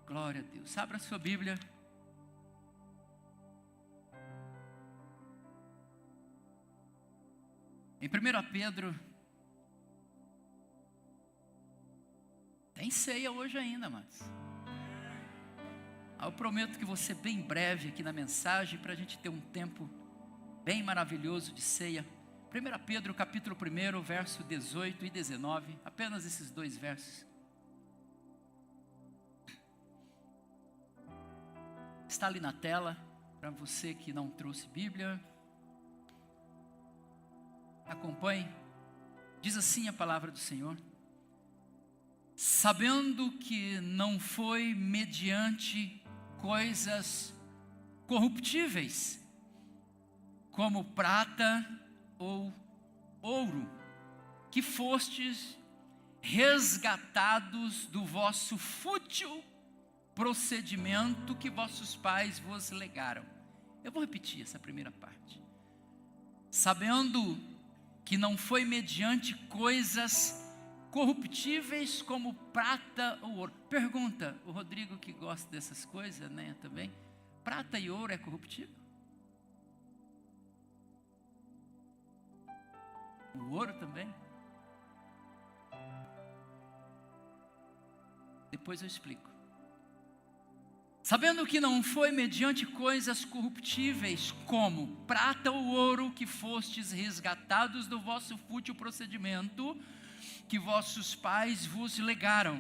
Glória a Deus. Abra a sua Bíblia. Em 1 Pedro. Tem ceia hoje ainda, amados. Eu prometo que vou ser bem breve aqui na mensagem, para a gente ter um tempo bem maravilhoso de ceia. 1 Pedro capítulo 1, verso 18 e 19. Apenas esses dois versos. Está ali na tela, para você que não trouxe Bíblia. Acompanhe. Diz assim a palavra do Senhor: sabendo que não foi mediante coisas corruptíveis, como prata ou ouro, que fostes resgatados do vosso fútil procedimento que vossos pais vos legaram. Eu vou repetir essa primeira parte. Sabendo que não foi mediante coisas corruptíveis como prata ou ouro. Pergunta, o Rodrigo que gosta dessas coisas, né, também. Prata e ouro é corruptível? O ouro também? Depois eu explico. Sabendo que não foi mediante coisas corruptíveis, como prata ou ouro, que fostes resgatados do vosso fútil procedimento, que vossos pais vos legaram,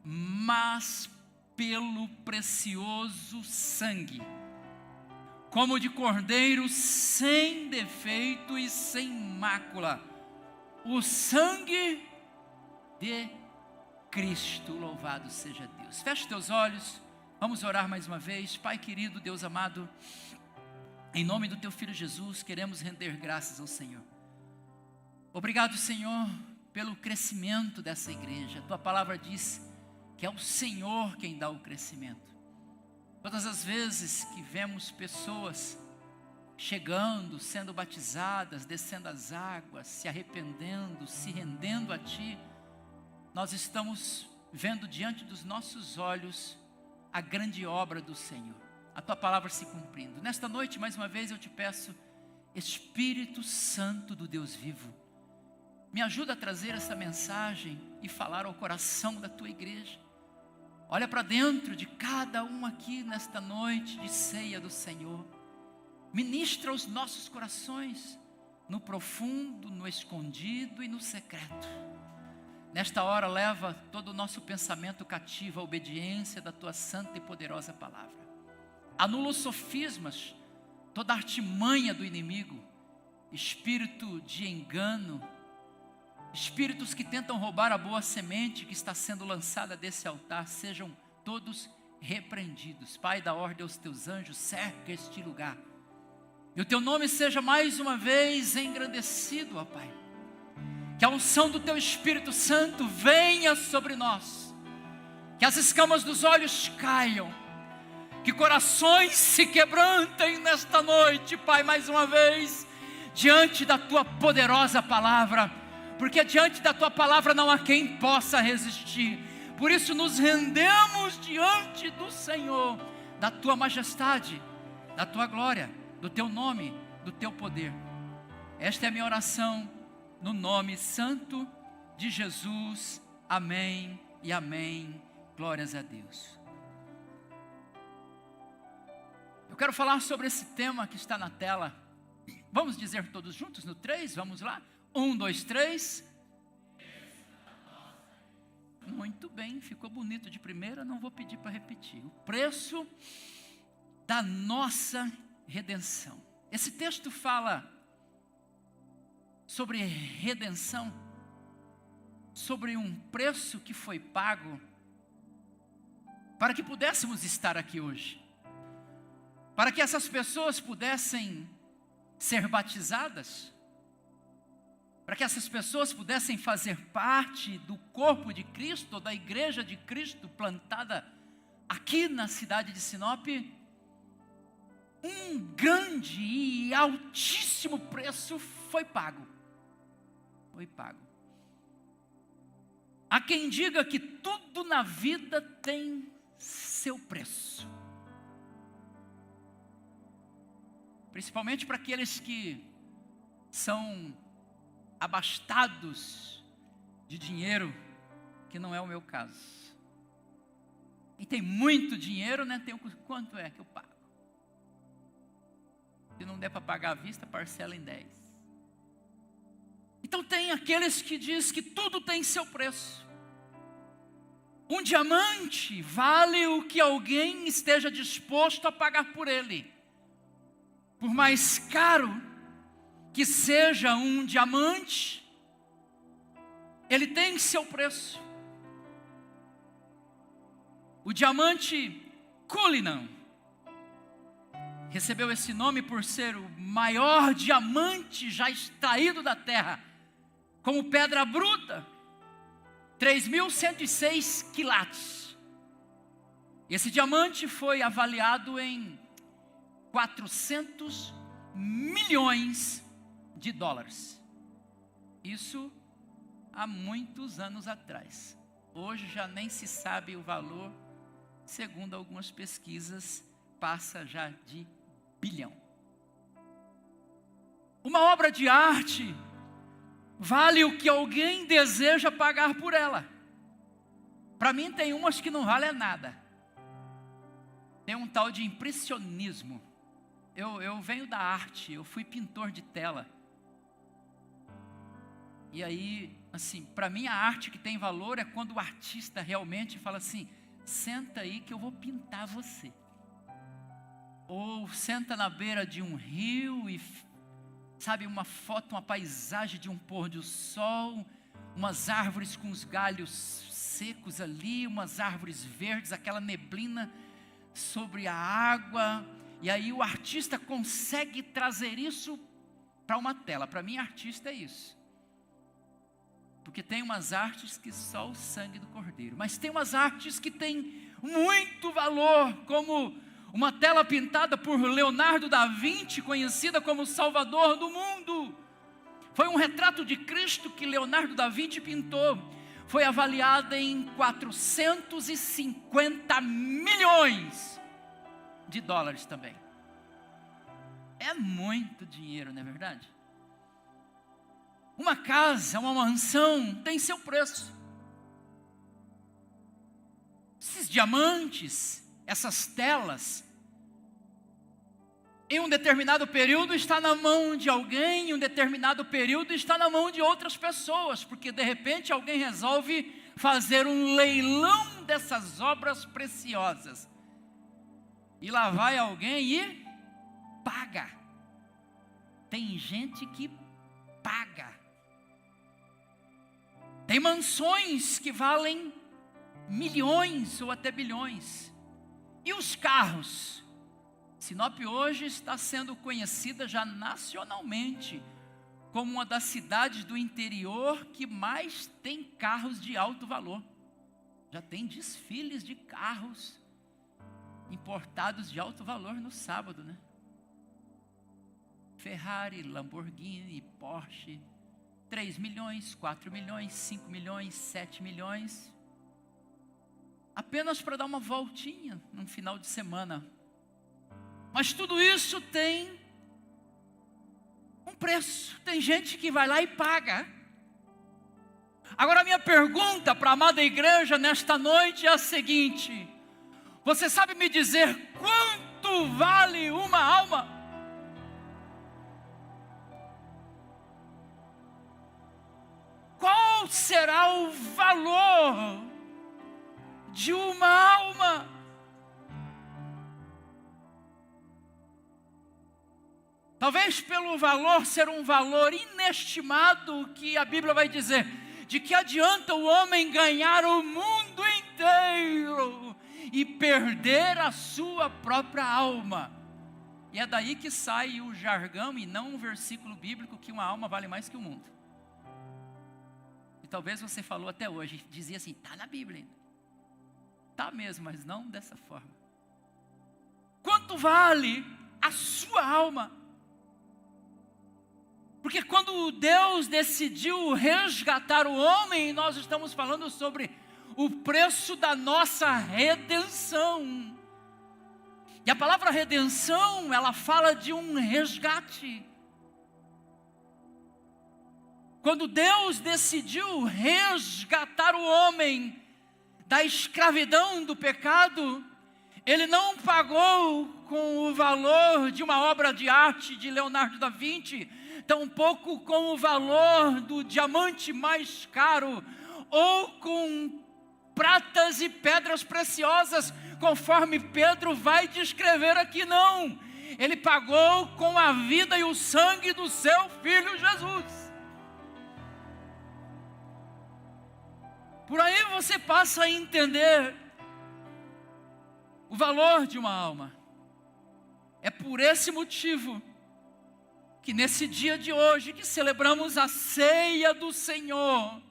mas pelo precioso sangue, como de cordeiro sem defeito e sem mácula, o sangue de Cristo. Louvado seja Deus. Feche teus olhos. Vamos orar mais uma vez. Pai querido, Deus amado, em nome do teu Filho Jesus, queremos render graças ao Senhor. Obrigado, Senhor, pelo crescimento dessa igreja. Tua palavra diz que é o Senhor quem dá o crescimento. Todas as vezes que vemos pessoas chegando, sendo batizadas, descendo as águas, se arrependendo, se rendendo a Ti, nós estamos vendo diante dos nossos olhos a grande obra do Senhor, a Tua palavra se cumprindo. Nesta noite, mais uma vez, eu te peço, Espírito Santo do Deus vivo, me ajuda a trazer essa mensagem e falar ao coração da Tua igreja. Olha para dentro de cada um aqui nesta noite de ceia do Senhor. Ministra os nossos corações, no profundo, no escondido e no secreto. Nesta hora, leva todo o nosso pensamento cativo à obediência da Tua santa e poderosa palavra. Anula os sofismas, toda a artimanha do inimigo, espírito de engano, espíritos que tentam roubar a boa semente que está sendo lançada desse altar, sejam todos repreendidos. Pai, dá ordem aos Teus anjos, cerca este lugar. E o Teu nome seja mais uma vez engrandecido, ó Pai. Que a unção do Teu Espírito Santo venha sobre nós. Que as escamas dos olhos caiam. Que corações se quebrantem nesta noite, Pai, mais uma vez, diante da Tua poderosa palavra. Porque diante da Tua palavra não há quem possa resistir. Por isso nos rendemos diante do Senhor, da Tua majestade, da Tua glória, do Teu nome, do Teu poder. Esta é a minha oração, no nome santo de Jesus. Amém e amém. Glórias a Deus. Eu quero falar sobre esse tema que está na tela. Vamos dizer todos juntos no 3? Vamos lá? 1, 2, 3. Muito bem, ficou bonito de primeira, não vou pedir para repetir. O preço da nossa redenção. Esse texto fala sobre redenção, sobre um preço que foi pago para que pudéssemos estar aqui hoje, para que essas pessoas pudessem ser batizadas, para que essas pessoas pudessem fazer parte do corpo de Cristo, da igreja de Cristo plantada aqui na cidade de Sinop. Um grande e altíssimo preço foi pago. Foi pago. Há quem diga que tudo na vida tem seu preço. Principalmente para aqueles que são abastados de dinheiro, que não é o meu caso. E tem muito dinheiro, né? Quanto é que eu pago? Se não der para pagar à vista, parcela em 10. Então tem aqueles que diz que tudo tem seu preço. Um diamante vale o que alguém esteja disposto a pagar por ele. Por mais caro que seja um diamante, ele tem seu preço. O diamante Cullinan recebeu esse nome por ser o maior diamante já extraído da terra, como pedra bruta, 3.106 quilates. Esse diamante foi avaliado em 400 milhões de dólares. Isso há muitos anos atrás. Hoje já nem se sabe o valor, segundo algumas pesquisas, passa já de bilhão. Uma obra de arte vale o que alguém deseja pagar por ela. Para mim tem umas que não valem nada. Tem um tal de impressionismo. Eu venho da arte, eu fui pintor de tela. E aí, assim, para mim a arte que tem valor é quando o artista realmente fala assim: senta aí que eu vou pintar você. Ou senta na beira de um rio e, sabe, uma foto, uma paisagem de um pôr do sol, umas árvores com os galhos secos ali, umas árvores verdes, aquela neblina sobre a água. E aí o artista consegue trazer isso para uma tela. Para mim, artista é isso. Porque tem umas artes que só o sangue do cordeiro. Mas tem umas artes que têm muito valor, como uma tela pintada por Leonardo da Vinci, conhecida como Salvador do mundo. Foi um retrato de Cristo que Leonardo da Vinci pintou. Foi avaliada em 450 milhões de dólares também. É muito dinheiro, não é verdade? Uma casa, uma mansão tem seu preço. Esses diamantes, essas telas, em um determinado período está na mão de alguém, em um determinado período está na mão de outras pessoas, porque de repente alguém resolve fazer um leilão dessas obras preciosas. E lá vai alguém e paga. Tem gente que paga. Tem mansões que valem milhões ou até bilhões. E os carros? Sinop hoje está sendo conhecida já nacionalmente como uma das cidades do interior que mais tem carros de alto valor. Já tem desfiles de carros importados de alto valor no sábado, né? Ferrari, Lamborghini, Porsche, 3 milhões, 4 milhões, 5 milhões, 7 milhões. Apenas para dar uma voltinha num final de semana. Mas tudo isso tem um preço. Tem gente que vai lá e paga. Agora a minha pergunta para a amada igreja nesta noite é a seguinte: você sabe me dizer quanto vale uma alma? Qual será o valor de uma alma? Talvez pelo valor ser um valor inestimado, que a Bíblia vai dizer: de que adianta o homem ganhar o mundo inteiro e perder a sua própria alma? E é daí que sai o jargão e não um versículo bíblico que uma alma vale mais que o mundo. E talvez você falou até hoje, dizia assim: está na Bíblia ainda. Está mesmo, mas não dessa forma. Quanto vale a sua alma? Porque quando Deus decidiu resgatar o homem, nós estamos falando sobre o preço da nossa redenção. E a palavra redenção, ela fala de um resgate. Quando Deus decidiu resgatar o homem da escravidão do pecado, Ele não pagou com o valor de uma obra de arte de Leonardo da Vinci, tampouco com o valor do diamante mais caro, ou com pratas e pedras preciosas, conforme Pedro vai descrever aqui, não. Ele pagou com a vida e o sangue do seu Filho Jesus. Por aí você passa a entender o valor de uma alma. É por esse motivo que nesse dia de hoje, que celebramos a ceia do Senhor,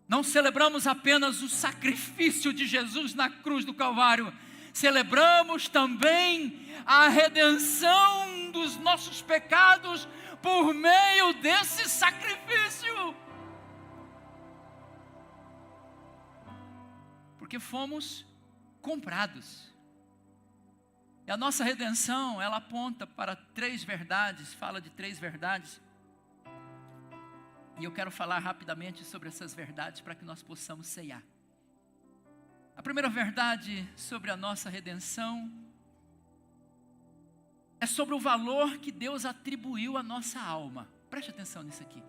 não celebramos apenas o sacrifício de Jesus na cruz do Calvário, celebramos também a redenção dos nossos pecados por meio desse sacrifício. Porque fomos comprados. E a nossa redenção, ela aponta para 3 verdades, fala de 3 verdades. E eu quero falar rapidamente sobre essas verdades para que nós possamos ceiar. A primeira verdade sobre a nossa redenção é sobre o valor que Deus atribuiu à nossa alma. Preste atenção nisso aqui.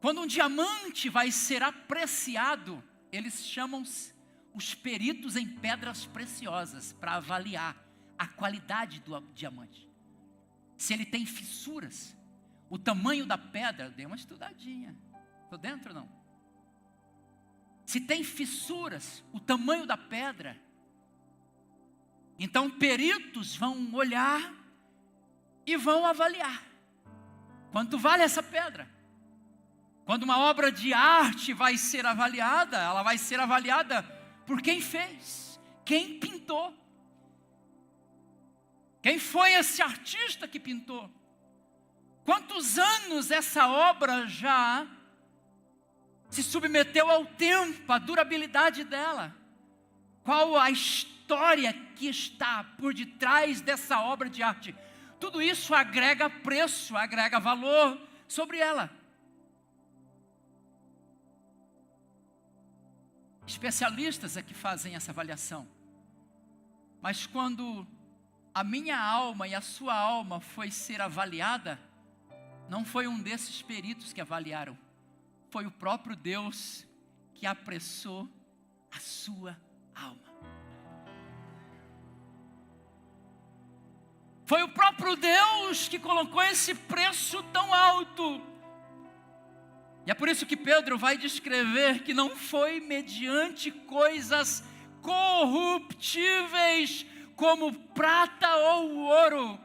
Quando um diamante vai ser apreciado, eles chamam os peritos em pedras preciosas para avaliar a qualidade do diamante. Se ele tem fissuras, o tamanho da pedra, dê uma estudadinha. Estou dentro ou não? Se tem fissuras, o tamanho da pedra, então peritos vão olhar e vão avaliar. Quanto vale essa pedra? Quando uma obra de arte vai ser avaliada, ela vai ser avaliada por quem fez, quem pintou. Quem foi esse artista que pintou? Quantos anos essa obra já se submeteu ao tempo, a durabilidade dela? Qual a história que está por detrás dessa obra de arte? Tudo isso agrega preço, agrega valor sobre ela. Especialistas é que fazem essa avaliação. Mas quando a minha alma e a sua alma foi ser avaliada, não foi um desses peritos que avaliaram, foi o próprio Deus que apressou a sua alma. Foi o próprio Deus que colocou esse preço tão alto. E é por isso que Pedro vai descrever que não foi mediante coisas corruptíveis como prata ou ouro.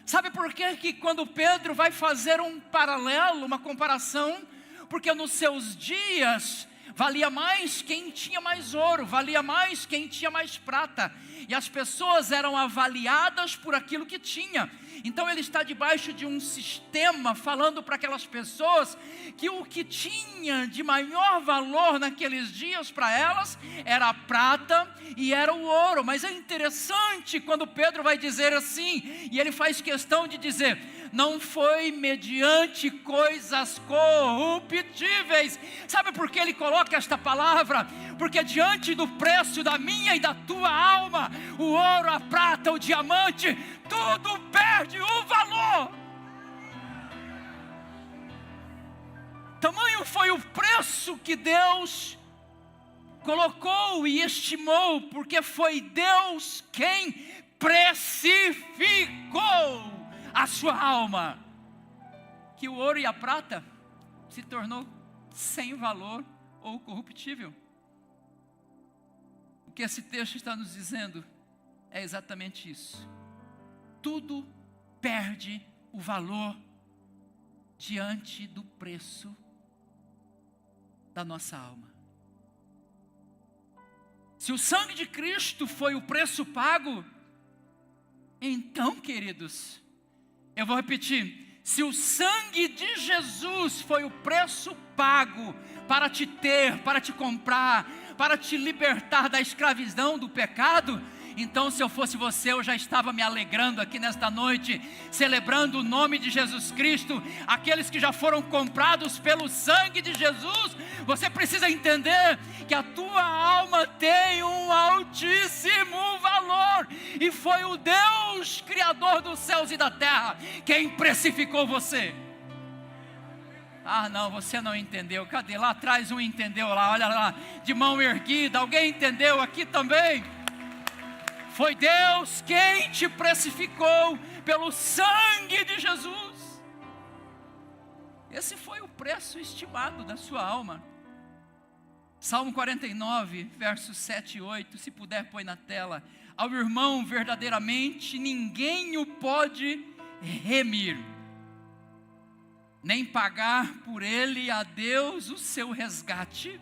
Sabe por quê? Que quando Pedro vai fazer um paralelo, uma comparação, porque nos seus dias valia mais quem tinha mais ouro, valia mais quem tinha mais prata, e as pessoas eram avaliadas por aquilo que tinha. Então ele está debaixo de um sistema falando para aquelas pessoas que o que tinha de maior valor naqueles dias para elas era a prata e era o ouro. Mas é interessante quando Pedro vai dizer assim, e ele faz questão de dizer: não foi mediante coisas corruptíveis. Sabe por que ele coloca esta palavra? Porque diante do preço da minha e da tua alma, o ouro, a prata, o diamante, tudo perde o valor. Tamanho foi o preço que Deus colocou e estimou, porque foi Deus quem precificou a sua alma, que o ouro e a prata se tornou sem valor ou corruptível. O que esse texto está nos dizendo é exatamente isso. Tudo perde o valor diante do preço da nossa alma. Se o sangue de Cristo foi o preço pago, então, queridos, eu vou repetir: se o sangue de Jesus foi o preço pago para te ter, para te comprar, para te libertar da escravidão do pecado, então se eu fosse você, eu já estava me alegrando aqui nesta noite, celebrando o nome de Jesus Cristo. Aqueles que já foram comprados pelo sangue de Jesus, você precisa entender que a tua alma tem um altíssimo valor, e foi o Deus Criador dos céus e da terra quem precificou você. Ah não, você não entendeu. Cadê? Lá atrás um entendeu lá, olha lá, de mão erguida. Alguém entendeu aqui também? Foi Deus quem te precificou pelo sangue de Jesus. Esse foi o preço estimado da sua alma. Salmo 49, versos 7 e 8, se puder põe na tela. Ao irmão verdadeiramente ninguém o pode remir, nem pagar por ele a Deus o seu resgate,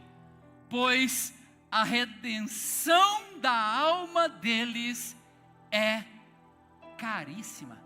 pois a redenção da alma deles é caríssima.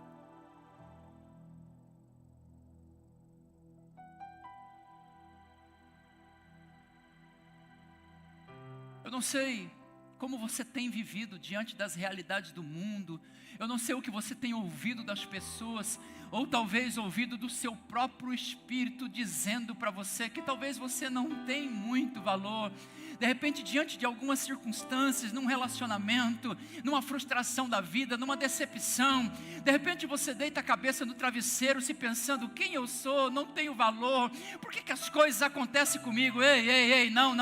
Eu não sei como você tem vivido diante das realidades do mundo. Eu não sei o que você tem ouvido das pessoas, ou talvez ouvido do seu próprio espírito dizendo para você que talvez você não tem muito valor. De repente, diante de algumas circunstâncias, num relacionamento, numa frustração da vida, numa decepção, de repente você deita a cabeça no travesseiro se pensando: quem eu sou? Não tenho valor. Por que as coisas acontecem comigo? Ei, não,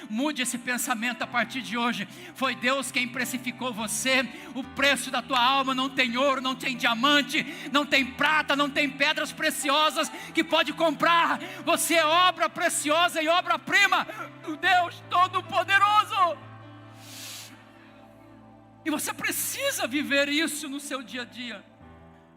mude esse pensamento a partir de hoje. Foi Deus quem precificou você. O preço da tua alma não tem ouro, não tem diamante, não tem prata, não tem pedras preciosas que pode comprar. Você é obra preciosa e obra-prima do Deus Todo-Poderoso. E você precisa viver isso no seu dia a dia.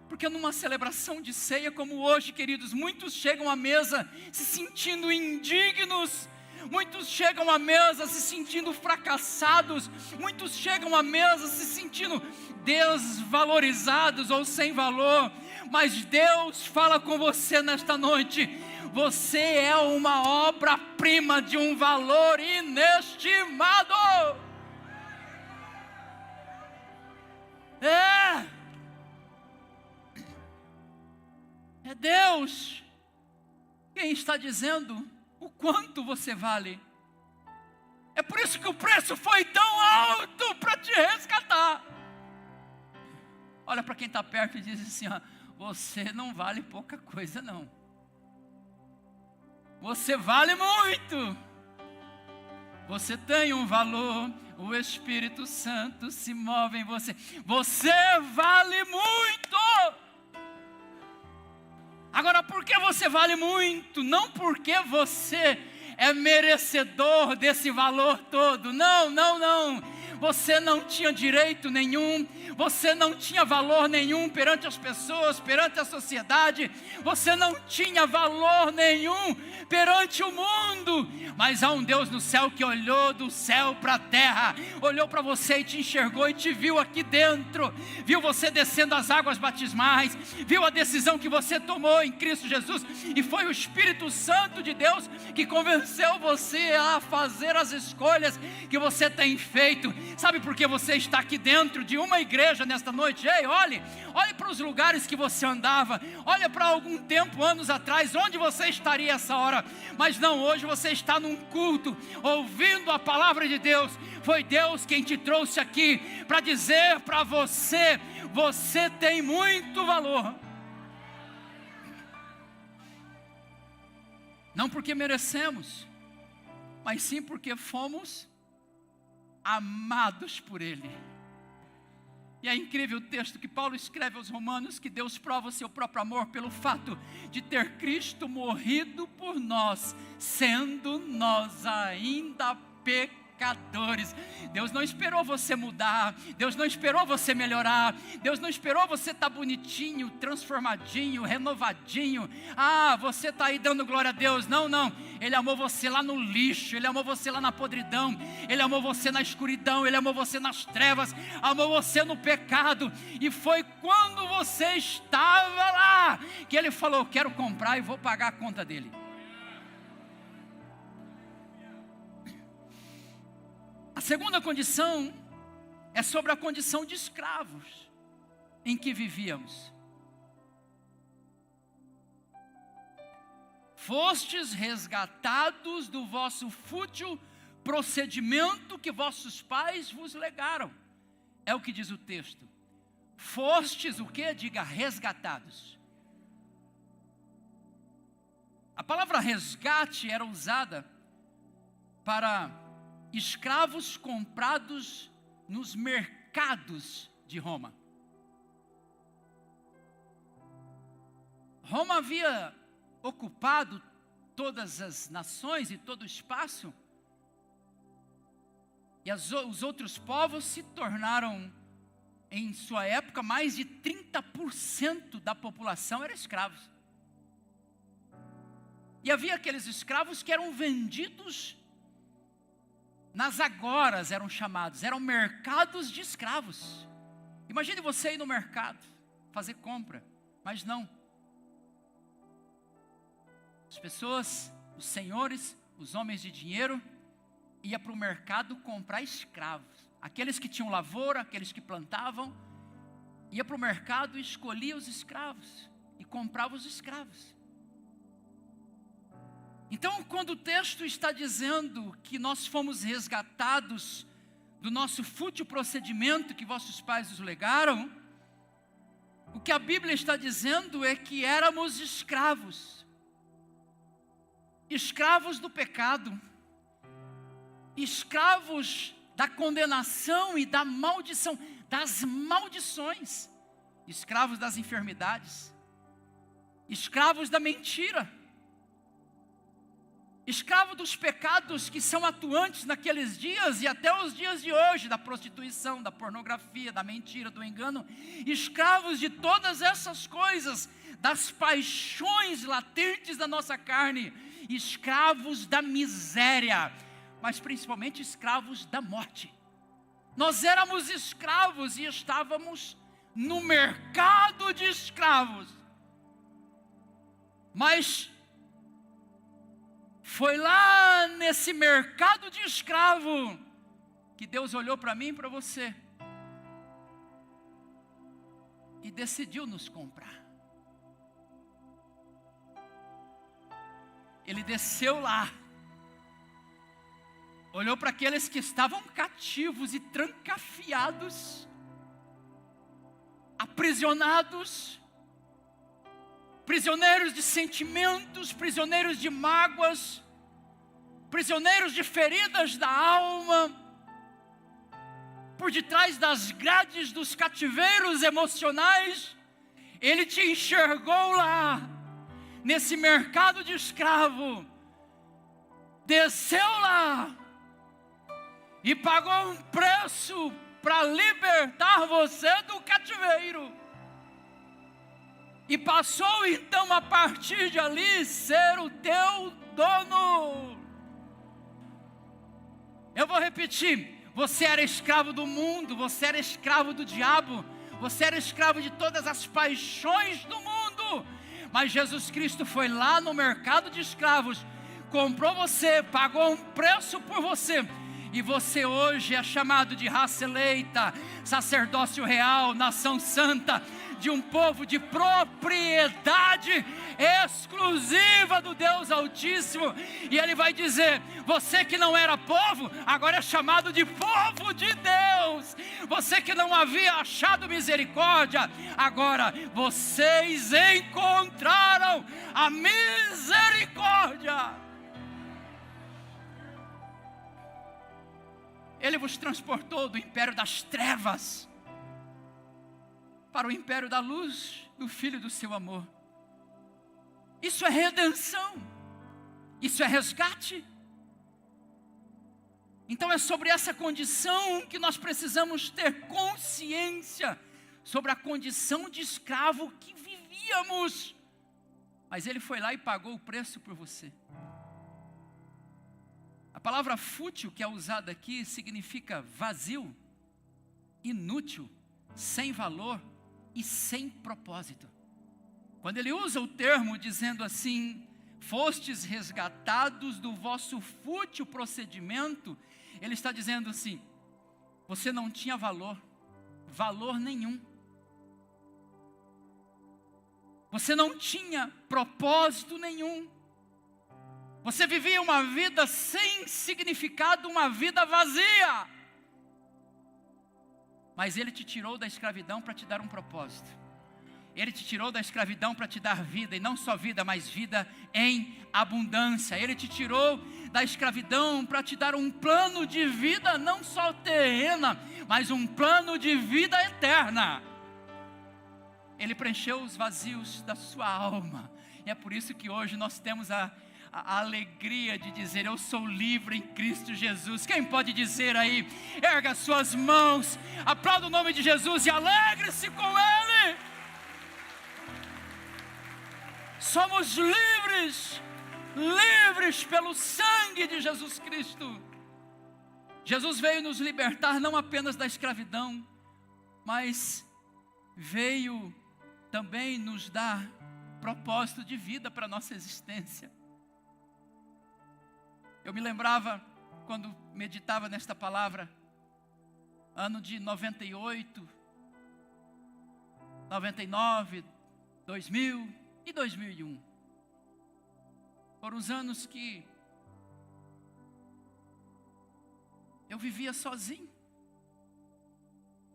Porque numa celebração de ceia como hoje, queridos, muitos chegam à mesa se sentindo indignos. Muitos chegam à mesa se sentindo fracassados. Muitos chegam à mesa se sentindo desvalorizados ou sem valor. Mas Deus fala com você nesta noite: você é uma obra-prima de um valor inestimado. É Deus quem está dizendo o quanto você vale. É por isso que o preço foi tão alto para te resgatar. Olha para quem está perto e diz assim: ó, você não vale pouca coisa não. Você vale muito. Você tem um valor. O Espírito Santo se move em você. Você vale muito. Agora, por que você vale muito? Não porque você é merecedor desse valor todo. Não. Você não tinha direito nenhum. Você não tinha valor nenhum perante as pessoas, perante a sociedade. Você não tinha valor nenhum perante o mundo. Mas há um Deus no céu que olhou do céu para a terra, olhou para você e te enxergou e te viu aqui dentro. Viu você descendo as águas batismais, viu a decisão que você tomou em Cristo Jesus, e foi o Espírito Santo de Deus que convenceu você a fazer as escolhas que você tem feito. Sabe por que você está aqui dentro de uma igreja nesta noite? Ei, olhe para os lugares que você andava, olha para algum tempo, anos atrás, onde você estaria essa hora. Mas não, hoje você está num culto, ouvindo a palavra de Deus. Foi Deus quem te trouxe aqui para dizer para você: você tem muito valor. Não porque merecemos, mas sim porque fomos amados por Ele. E é incrível o texto que Paulo escreve aos Romanos, que Deus prova o seu próprio amor pelo fato de ter Cristo morrido por nós, sendo nós ainda pecadores. Deus não esperou você mudar, Deus não esperou você melhorar, Deus não esperou você estar bonitinho, transformadinho, renovadinho. Você está aí dando glória a Deus. Não, Ele amou você lá no lixo, Ele amou você lá na podridão, Ele amou você na escuridão, Ele amou você nas trevas, amou você no pecado. E foi quando você estava lá que Ele falou: quero comprar e vou pagar a conta dele. segunda condição é sobre a condição de escravos em que vivíamos. Fostes resgatados do vosso fútil procedimento que vossos pais vos legaram. É o que diz o texto. Fostes o quê? Diga, resgatados. A palavra resgate era usada para escravos comprados nos mercados de Roma. Roma havia ocupado todas as nações e todo o espaço, e os outros povos se tornaram, em sua época, mais de 30% da população eram escravos. E havia aqueles escravos que eram vendidos nas agoras, eram chamados, eram mercados de escravos. Imagine você ir no mercado, fazer compra, mas não. As pessoas, os senhores, os homens de dinheiro, iam para o mercado comprar escravos. Aqueles que tinham lavoura, aqueles que plantavam, ia para o mercado e escolhia os escravos e comprava os escravos. Então, quando o texto está dizendo que nós fomos resgatados do nosso fútil procedimento que vossos pais nos legaram, o que a Bíblia está dizendo é que éramos escravos. Escravos do pecado, escravos da condenação e da maldição, das maldições, escravos das enfermidades, escravos da mentira, escravo dos pecados que são atuantes naqueles dias e até os dias de hoje, da prostituição, da pornografia, da mentira, do engano, escravos de todas essas coisas, das paixões latentes da nossa carne, escravos da miséria, mas principalmente escravos da morte. Nós éramos escravos e estávamos no mercado de escravos. Mas foi lá nesse mercado de escravo que Deus olhou para mim e para você e decidiu nos comprar. Ele desceu lá, olhou para aqueles que estavam cativos e trancafiados, aprisionados, prisioneiros de sentimentos, prisioneiros de mágoas, prisioneiros de feridas da alma, por detrás das grades dos cativeiros emocionais. Ele te enxergou lá, nesse mercado de escravo, desceu lá e pagou um preço para libertar você do cativeiro. E passou então a partir de ali ser o teu dono. Eu vou repetir: você era escravo do mundo, você era escravo do diabo, você era escravo de todas as paixões do mundo. Mas Jesus Cristo foi lá no mercado de escravos, comprou você, pagou um preço por você. E você hoje é chamado de raça eleita, sacerdócio real, nação santa, de um povo de propriedade exclusiva do Deus Altíssimo. E Ele vai dizer: você que não era povo, agora é chamado de povo de Deus. Você que não havia achado misericórdia, agora vocês encontraram a misericórdia. Ele vos transportou do império das trevas para o império da luz do Filho do seu amor. Isso é redenção, isso é resgate. Então é sobre essa condição que nós precisamos ter consciência, sobre a condição de escravo que vivíamos. Mas Ele foi lá e pagou o preço por você. A palavra fútil que é usada aqui significa vazio, inútil, sem valor e sem propósito. Quando ele usa o termo dizendo assim: fostes resgatados do vosso fútil procedimento Ele está dizendo assim: você não tinha valor nenhum. Você não tinha propósito nenhum. Você vivia uma vida sem significado, uma vida vazia. Mas Ele te tirou da escravidão para te dar um propósito. Ele te tirou da escravidão para te dar vida, e não só vida, mas vida em abundância. Ele te tirou da escravidão para te dar um plano de vida, não só terrena, mas um plano de vida eterna. Ele preencheu os vazios da sua alma, e é por isso que hoje nós temos a alegria de dizer: eu sou livre em Cristo Jesus. Quem pode dizer aí? Erga suas mãos, aplauda o nome de Jesus e alegre-se com Ele. Somos livres, livres pelo sangue de Jesus Cristo. Jesus veio nos libertar não apenas da escravidão, mas veio também nos dar propósito de vida para a nossa existência. Eu me lembrava, quando meditava nesta palavra, ano de 98, 99, 2000 e 2001. Foram os anos que eu vivia sozinho.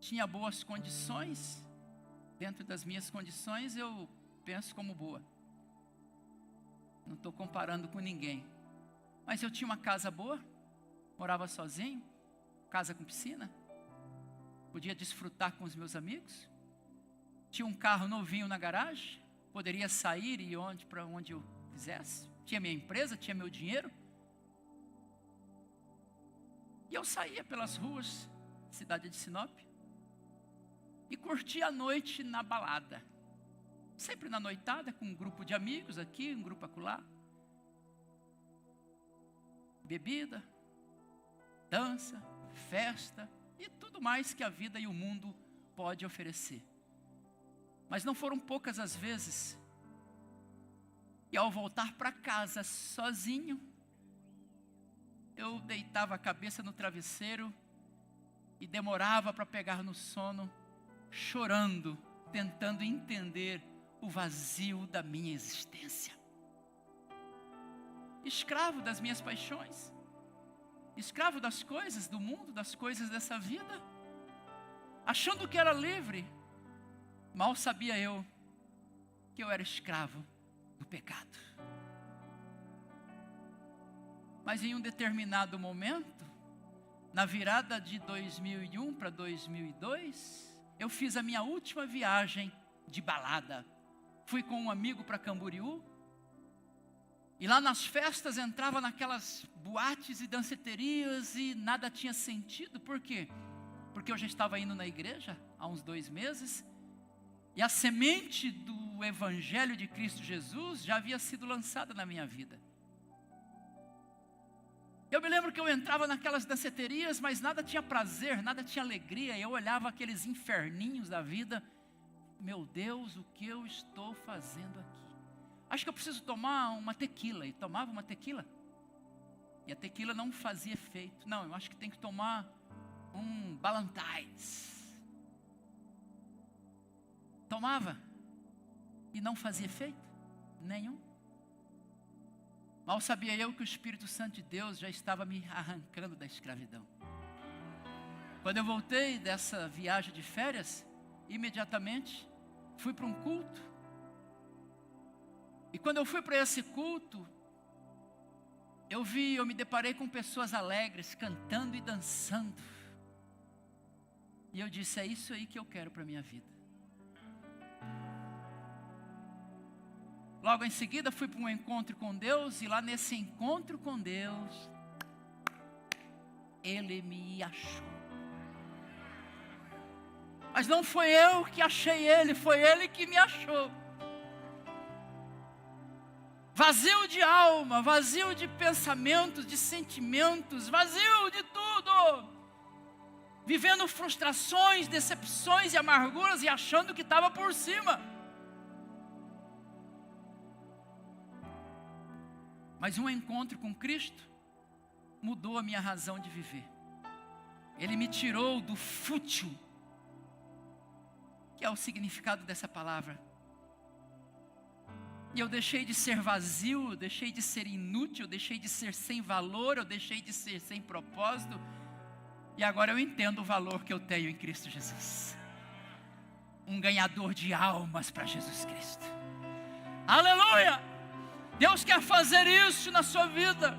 Tinha boas condições. Dentro das minhas condições, eu penso como boa. Não estou comparando com ninguém. Mas eu tinha uma casa boa, morava sozinho, casa com piscina, podia desfrutar com os meus amigos, tinha um carro novinho na garagem, poderia sair e ir para onde eu quisesse, tinha minha empresa, tinha meu dinheiro, e eu saía pelas ruas da cidade de Sinop, e curtia a noite na balada, sempre na noitada, com um grupo de amigos aqui, um grupo acolá. Bebida, dança, festa e tudo mais que a vida e o mundo pode oferecer. Mas não foram poucas as vezes que, ao voltar para casa sozinho, eu deitava a cabeça no travesseiro e demorava para pegar no sono, chorando, tentando entender o vazio da minha existência. Escravo das minhas paixões, escravo das coisas do mundo, das coisas dessa vida, achando que era livre. Mal sabia eu que eu era escravo do pecado. Mas em um determinado momento, na virada de 2001 para 2002, eu fiz a minha última viagem de balada. Fui com um amigo para Camboriú. E lá nas festas entrava naquelas boates e danceterias e nada tinha sentido. Por quê? Porque eu já estava indo na igreja há uns 2 meses. E a semente do Evangelho de Cristo Jesus já havia sido lançada na minha vida. Eu me lembro que eu entrava naquelas danceterias, mas nada tinha prazer, nada tinha alegria. Eu olhava aqueles inferninhos da vida. Meu Deus, o que eu estou fazendo aqui? Acho que eu preciso tomar uma tequila. E tomava uma tequila. E a tequila não fazia efeito. Não, eu acho que tem que tomar um Ballantines. Tomava. E não fazia efeito nenhum. Mal sabia eu que o Espírito Santo de Deus já estava me arrancando da escravidão. Quando eu voltei dessa viagem de férias, imediatamente fui para um culto. E quando eu fui para esse culto, eu me deparei com pessoas alegres, cantando e dançando. E eu disse: é isso aí que eu quero para a minha vida. Logo em seguida fui para um encontro com Deus, e lá nesse encontro com Deus, Ele me achou. Mas não foi eu que achei Ele, foi Ele que me achou. Vazio de alma, vazio de pensamentos, de sentimentos, vazio de tudo. Vivendo frustrações, decepções e amarguras e achando que estava por cima. Mas um encontro com Cristo mudou a minha razão de viver. Ele me tirou do fútil, que é o significado dessa palavra. E eu deixei de ser vazio, eu deixei de ser inútil, eu deixei de ser sem valor, eu deixei de ser sem propósito. E agora eu entendo o valor que eu tenho em Cristo Jesus. Um ganhador de almas para Jesus Cristo. Aleluia! Deus quer fazer isso na sua vida.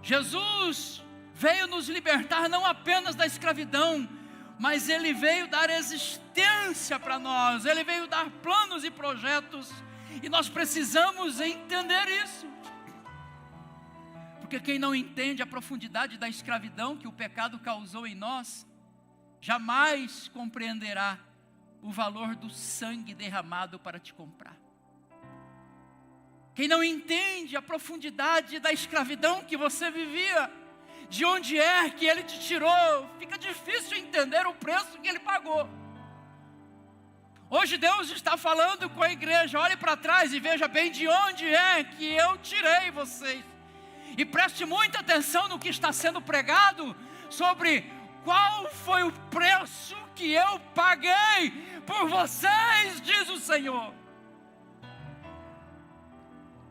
Jesus veio nos libertar não apenas da escravidão, mas Ele veio dar existência para nós. Ele veio dar planos e projetos. E nós precisamos entender isso. Porque quem não entende a profundidade da escravidão que o pecado causou em nós, jamais compreenderá o valor do sangue derramado para te comprar. Quem não entende a profundidade da escravidão que você vivia, de onde é que Ele te tirou, fica difícil entender o preço que Ele pagou. Hoje Deus está falando com a igreja: olhe para trás e veja bem de onde é que eu tirei vocês. E preste muita atenção no que está sendo pregado sobre qual foi o preço que eu paguei por vocês, diz o Senhor.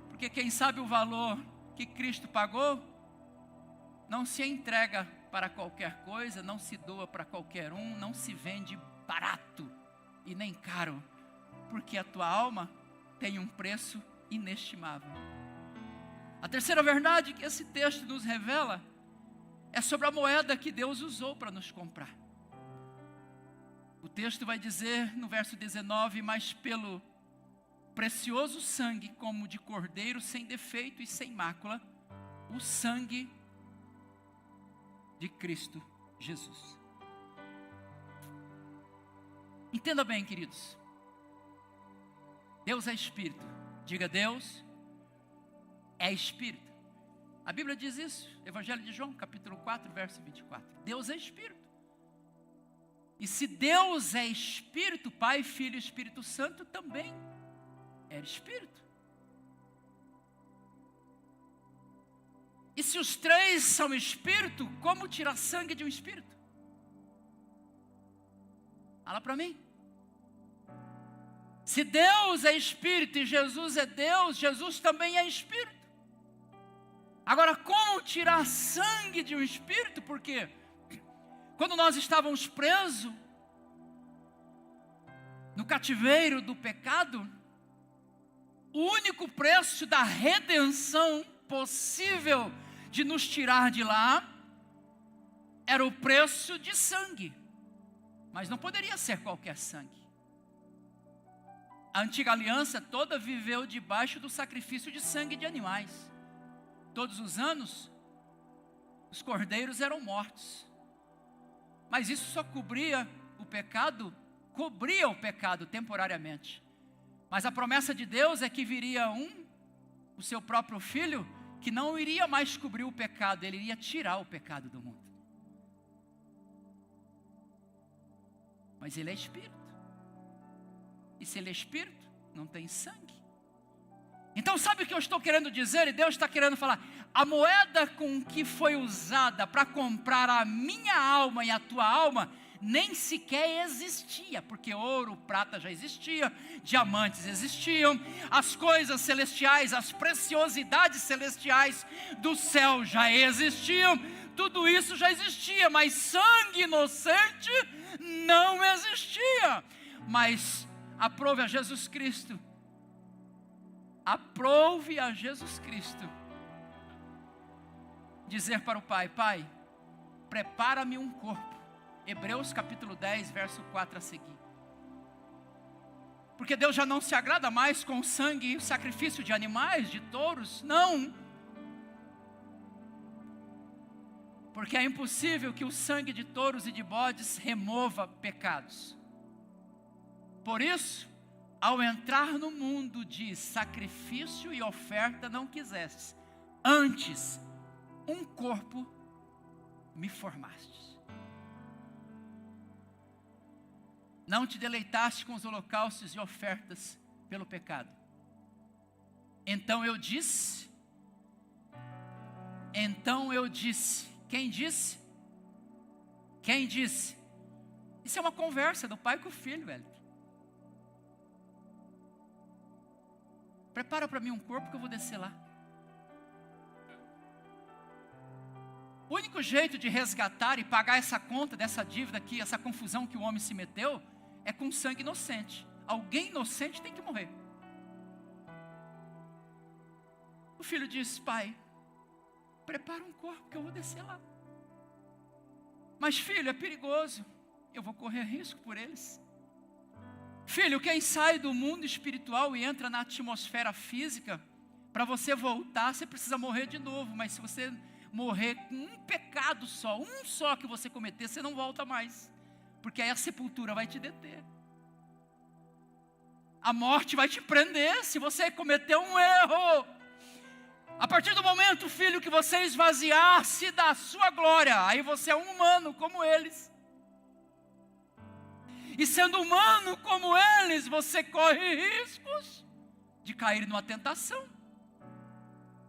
Porque quem sabe o valor que Cristo pagou, não se entrega para qualquer coisa, não se doa para qualquer um, não se vende barato e nem caro, porque a tua alma tem um preço inestimável. A terceira verdade que esse texto nos revela é sobre a moeda que Deus usou para nos comprar. O texto vai dizer no verso 19: mas pelo precioso sangue, como de cordeiro sem defeito e sem mácula, o sangue de Cristo Jesus. Entenda bem, queridos. Deus é Espírito. Diga: Deus é Espírito. A Bíblia diz isso, Evangelho de João, capítulo 4, verso 24. Deus é Espírito. E se Deus é Espírito, Pai, Filho e Espírito Santo também é Espírito. E se os três são Espírito, como tirar sangue de um Espírito? Fala para mim. Se Deus é Espírito e Jesus é Deus, Jesus também é Espírito. Agora, como tirar sangue de um Espírito? Porque quando nós estávamos presos no cativeiro do pecado, o único preço da redenção possível de nos tirar de lá era o preço de sangue. Mas não poderia ser qualquer sangue. A antiga aliança toda viveu debaixo do sacrifício de sangue de animais. Todos os anos, os cordeiros eram mortos. Mas isso só cobria o pecado temporariamente. Mas a promessa de Deus é que viria o seu próprio filho, que não iria mais cobrir o pecado, ele iria tirar o pecado do mundo. Mas ele é Espírito. E se ele é Espírito, não tem sangue. Então sabe o que eu estou querendo dizer? E Deus está querendo falar: a moeda com que foi usada para comprar a minha alma e a tua alma, nem sequer existia, porque ouro, prata já existia, diamantes existiam, as coisas celestiais, as preciosidades celestiais do céu já existiam, tudo isso já existia, mas sangue inocente não existia. Mas aprove a Jesus Cristo, dizer para o Pai: Pai, prepara-me um corpo. Hebreus capítulo 10, verso 4 a seguir. Porque Deus já não se agrada mais com o sangue e o sacrifício de animais, de touros, não. Porque é impossível que o sangue de touros e de bodes remova pecados. Por isso, ao entrar no mundo de sacrifício e oferta não quisestes, antes um corpo me formastes. Não te deleitaste com os holocaustos e ofertas pelo pecado. Então eu disse, quem disse? Quem disse? Isso é uma conversa do pai com o filho, velho. Prepara para mim um corpo que eu vou descer lá. O único jeito de resgatar e pagar essa conta dessa dívida aqui, essa confusão que o homem se meteu, é com sangue inocente. Alguém inocente tem que morrer. O filho disse: pai, prepara um corpo que eu vou descer lá. Mas filho, é perigoso. Eu vou correr risco por eles. Filho, quem sai do mundo espiritual e entra na atmosfera física, para você voltar, você precisa morrer de novo. Mas se você morrer com um pecado só, um só que você cometer, você não volta mais. Porque aí a sepultura vai te deter. A morte vai te prender se você cometer um erro. A partir do momento, filho, que você esvaziar-se da sua glória, aí você é um humano como eles. E sendo humano como eles, você corre riscos de cair numa tentação,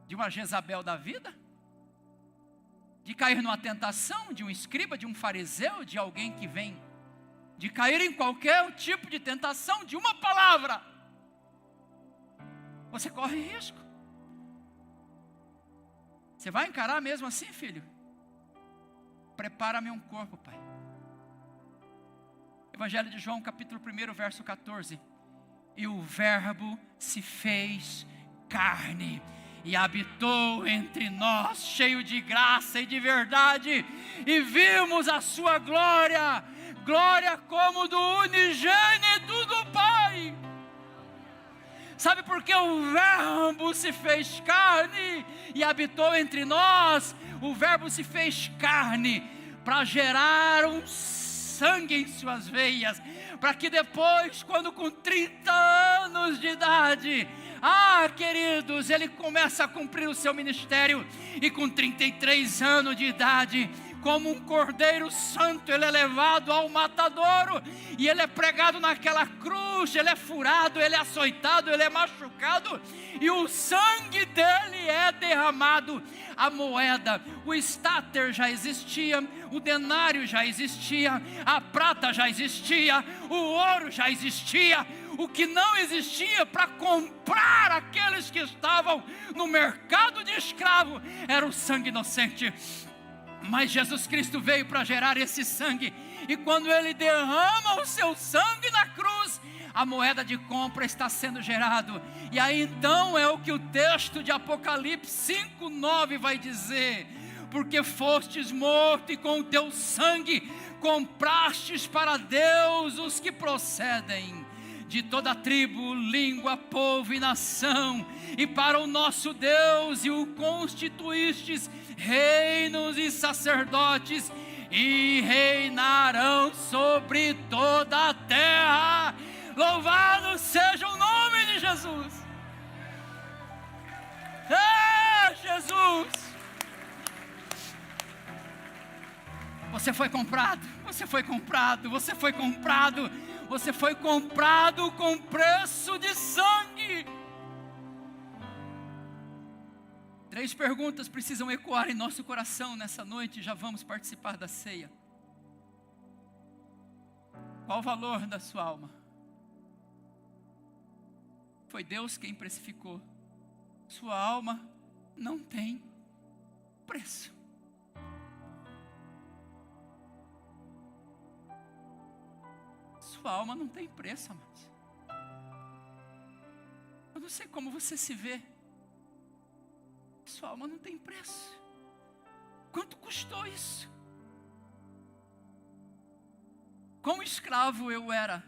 de uma Jezabel da vida, de cair numa tentação de um escriba, de um fariseu, de alguém que vem, de cair em qualquer tipo de tentação, de uma palavra. Você corre risco. Você vai encarar mesmo assim, filho? Prepara-me um corpo, pai. Evangelho de João, capítulo 1, verso 14. E o verbo se fez carne e habitou entre nós, cheio de graça e de verdade, e vimos a sua glória, glória como do unigênito do Pai. Sabe por que o verbo se fez carne e habitou entre nós? O verbo se fez carne para gerar um sangue em suas veias, para que depois, quando com 30 anos de idade, queridos, ele começa a cumprir o seu ministério, e com 33 anos de idade, como um cordeiro santo, ele é levado ao matadouro, e ele é pregado naquela cruz, ele é furado, ele é açoitado, ele é machucado, e o sangue dele é derramado. A moeda, o estáter já existia, o denário já existia, a prata já existia, o ouro já existia. O que não existia para comprar aqueles que estavam no mercado de escravo era o sangue inocente. Mas Jesus Cristo veio para gerar esse sangue, e quando ele derrama o seu sangue na cruz, a moeda de compra está sendo gerado. E aí então é o que o texto de Apocalipse 5:9 vai dizer: porque fostes morto e com o teu sangue comprastes para Deus os que procedem de toda tribo, língua, povo e nação, e para o nosso Deus, e o constituístes reinos e sacerdotes, e reinarão sobre toda a terra. Louvado seja o nome de Jesus. Jesus! Você foi comprado, você foi comprado, você foi comprado, você foi comprado com preço de sangue. 3 perguntas precisam ecoar em nosso coração nessa noite. Já vamos participar da ceia. Qual o valor da sua alma? Foi Deus quem precificou. Sua alma não tem preço. Sua alma não tem preço, amados. Eu não sei como você se vê. Sua alma não tem preço. Quanto custou isso? Como escravo eu era?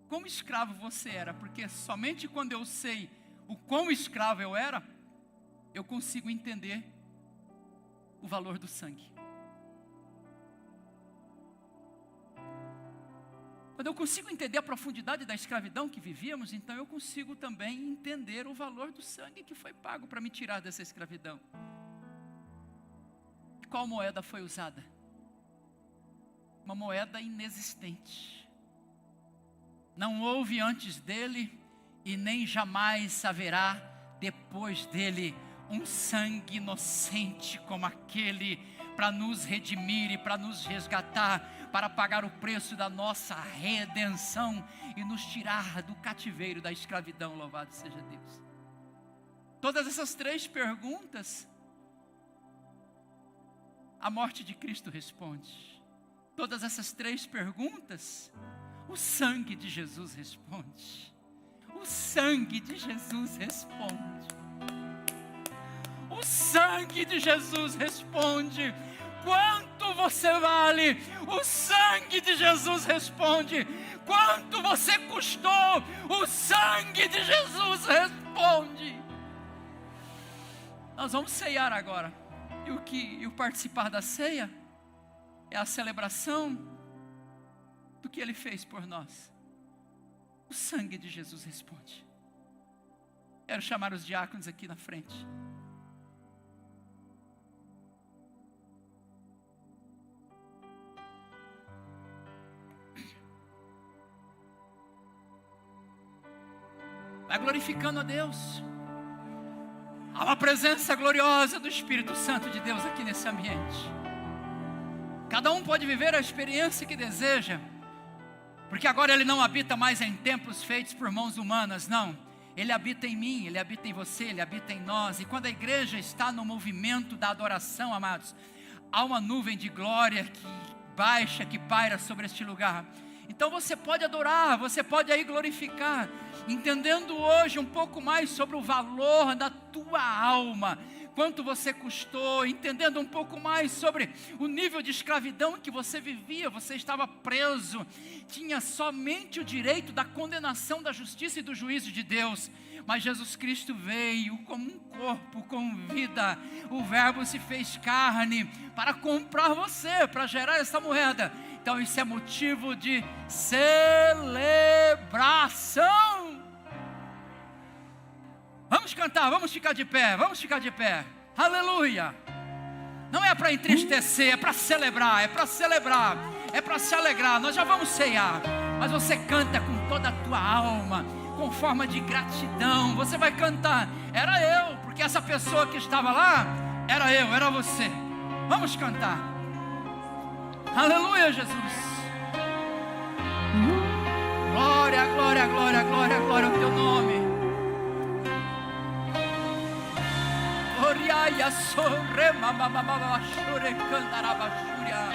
Como escravo você era? Porque somente quando eu sei o quão escravo eu era, eu consigo entender o valor do sangue. Quando eu consigo entender a profundidade da escravidão que vivíamos, então eu consigo também entender o valor do sangue que foi pago para me tirar dessa escravidão. E qual moeda foi usada? Uma moeda inexistente. Não houve antes dele e nem jamais haverá depois dele um sangue inocente como aquele, para nos redimir e para nos resgatar, para pagar o preço da nossa redenção e nos tirar do cativeiro da escravidão. Louvado seja Deus. Todas essas 3 perguntas, a morte de Cristo responde. Todas essas 3 perguntas, o sangue de Jesus responde. O sangue de Jesus responde. O sangue de Jesus responde. Quanto você vale? O sangue de Jesus responde. Quanto você custou? O sangue de Jesus responde. Nós vamos ceiar agora. E o participar da ceia é a celebração do que Ele fez por nós. O sangue de Jesus responde. Quero chamar os diáconos aqui na frente. Vai glorificando a Deus. Há uma presença gloriosa do Espírito Santo de Deus aqui nesse ambiente. Cada um pode viver a experiência que deseja, porque agora Ele não habita mais em templos feitos por mãos humanas, não. Ele habita em mim, Ele habita em você, Ele habita em nós. E quando a igreja está no movimento da adoração, amados, há uma nuvem de glória que baixa, que paira sobre este lugar. Então você pode adorar, você pode aí glorificar, entendendo hoje um pouco mais sobre o valor da tua alma, quanto você custou, entendendo um pouco mais sobre o nível de escravidão que você vivia. Você estava preso, tinha somente o direito da condenação, da justiça e do juízo de Deus, mas Jesus Cristo veio como um corpo com vida. O Verbo se fez carne para comprar você, para gerar essa moeda. Então isso é motivo de celebração. Vamos cantar, vamos ficar de pé, vamos ficar de pé. Aleluia. Não é para entristecer, é para celebrar, é para celebrar, é para se alegrar. Nós já vamos ceiar, mas você canta com toda a tua alma, com forma de gratidão. Você vai cantar, era eu, porque essa pessoa que estava lá, era eu, era você. Vamos cantar. Aleluia, Jesus. Glória, glória, glória, glória, glória ao teu nome. Glória, sorre, mamamamama, chure, cantarabachúria.